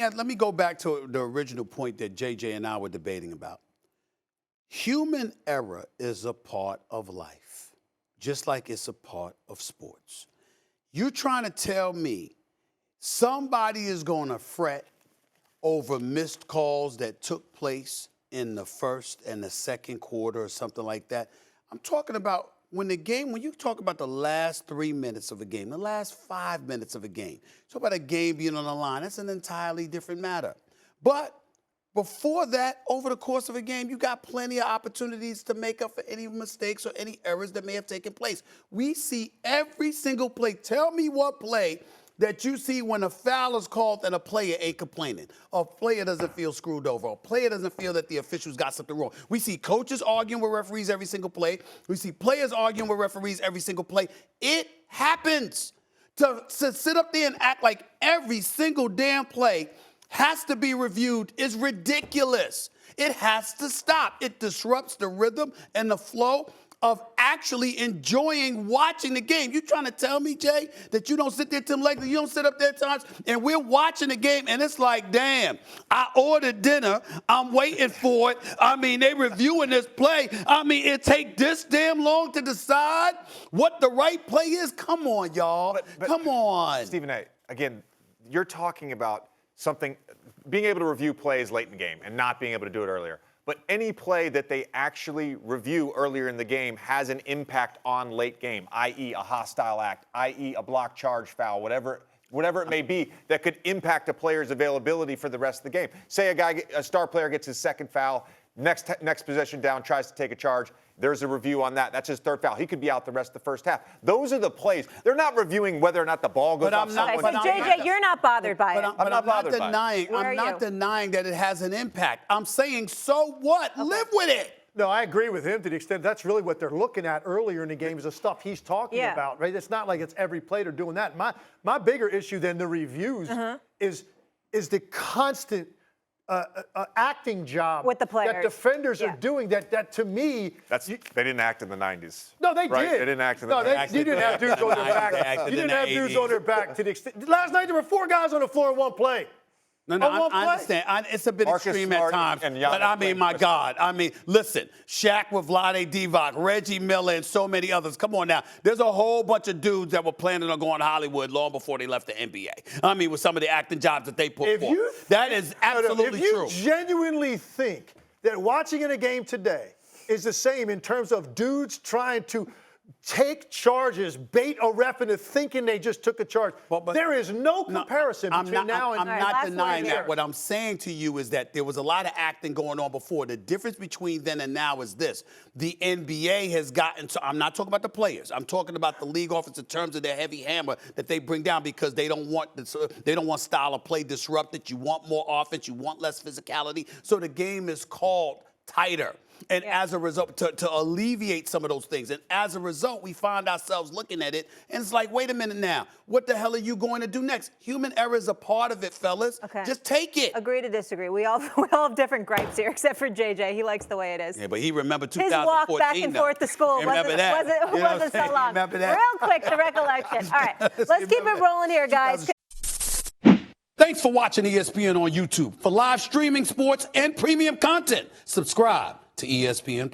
Yeah, let me go back to the original point that JJ and I were debating about. Human error is a part of life, just like it's a part of sports. You're trying to tell me somebody is going to fret over missed calls that took place in the first and the second quarter or something like that? I'm talking about when you talk about the last 3 minutes of a game, the last 5 minutes of a game, talk about a game being on the line, that's an entirely different matter. But before that, over the course of a game, you got plenty of opportunities to make up for any mistakes or any errors that may have taken place. We see every single play. Tell me what play that you see when a foul is called and a player ain't complaining. A player doesn't feel screwed over. A player doesn't feel that the officials got something wrong. We see coaches arguing with referees every single play. We see players arguing with referees every single play. It happens. To sit up there and act like every single damn play has to be reviewed is ridiculous. It has to stop. It disrupts the rhythm and the flow of actually enjoying watching the game. You trying to tell me, Jay, that you don't sit there, Tim Legler, you don't sit up there at times, and we're watching the game, and it's like, damn, I ordered dinner, I'm waiting for it. I mean, they reviewing this play. I mean, it take this damn long to decide what the right play is? Come on, y'all. Come on. Stephen A., again, you're talking about something, being able to review plays late in the game and not being able to do it earlier. But any play that they actually review earlier in the game has an impact on late game, i.e. a hostile act, i.e. a block charge foul, whatever it may be that could impact a player's availability for the rest of the game. Say a star player gets his second foul, next possession down, tries to take a charge. There's a review on that. That's his third foul. He could be out the rest of the first half. Those are the plays. They're not reviewing whether or not the ball goes off. Okay, so JJ, you're not bothered by it. I'm not denying that it has an impact. I'm saying, so what? Okay. Live with it. No, I agree with him to the extent that's really what they're looking at earlier in the game is the stuff he's talking about, right? It's not like it's every play they're doing that. My bigger issue than the reviews is the constant acting job with the players that defenders are doing. That to me, they didn't act in the 90s. No, they right? did. They didn't act in the 90s. You didn't have dudes on their back. You didn't have dudes on their back to the extent. Last night there were 4 guys on the floor in one play. No, I understand. It's a bit extreme at times. But I mean, my God. I mean, listen, Shaq with Vlade Divac, Reggie Miller, and so many others. Come on now. There's a whole bunch of dudes that were planning on going to Hollywood long before they left the NBA. I mean, with some of the acting jobs that they put forth. That is absolutely true. If you genuinely think that watching in a game today is the same in terms of dudes trying to take charges, bait a ref into thinking they just took a charge. But there is no comparison between now and I'm not denying that. What I'm saying to you is that there was a lot of acting going on before. The difference between then and now is this. The NBA has gotten to, I'm not talking about the players. I'm talking about the league office in terms of their heavy hammer that they bring down because they don't want style of play disrupted. You want more offense. You want less physicality. So the game is called tighter. And as a result, to alleviate some of those things. And as a result, we find ourselves looking at it, and it's like, wait a minute now. What the hell are you going to do next? Human error is a part of it, fellas. Okay. Just take it. Agree to disagree. We all have different gripes here, except for JJ. He likes the way it is. Yeah, but he remembered 2014. His walk back and forth to school wasn't so long. Remember that? Real quick, the recollection. All right, let's keep it rolling here, guys. Thanks for watching ESPN on YouTube. For live streaming, sports, and premium content, subscribe to ESPN+.